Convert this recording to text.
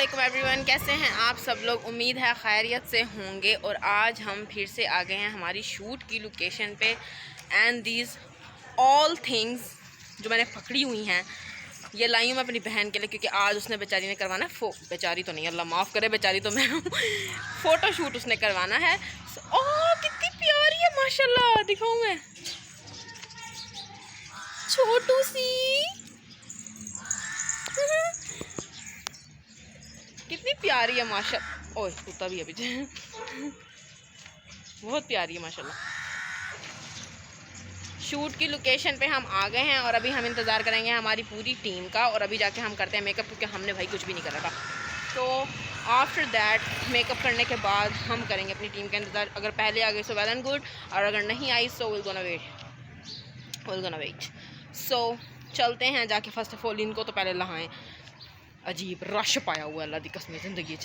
अस्सलामुअलैकुम एवरीवन, कैसे हैं आप सब लोग। उम्मीद है खैरियत से होंगे। और आज हम फिर से आ गए हैं हमारी शूट की लोकेशन पे। एंड दीज ऑल थिंग्स जो मैंने पकड़ी हुई हैं ये लाई हूँ मैं अपनी बहन के लिए, क्योंकि आज उसने बेचारी ने करवाना है बेचारी तो नहीं, अल्लाह माफ़ करे, बेचारी तो मैं हूँ। फ़ोटो शूट उसने करवाना है। ओह कितनी प्यारी है माशाल्लाह, दिखाऊँ मैं, छोटू सी कितनी प्यारी है माशाल्लाह। ओए कुत्ता भी है पीछे। बहुत प्यारी है माशाल्लाह। शूट की लोकेशन पे हम आ गए हैं और अभी हम इंतज़ार करेंगे हमारी पूरी टीम का, और अभी जाके हम करते हैं मेकअप, क्योंकि हमने भाई कुछ भी नहीं करा था। तो आफ्टर दैट मेकअप करने के बाद हम करेंगे अपनी टीम का इंतज़ार। अगर पहले आ गई सो वेल एंड गुड, और अगर नहीं आई सो विल गोना वेट। सो चलते हैं जाके। फ़र्स्ट ऑफ ऑल इनको तो पहले नहाएं। अजीब रश पाया हुआ अल्लाह दी कसम ज़िंदगी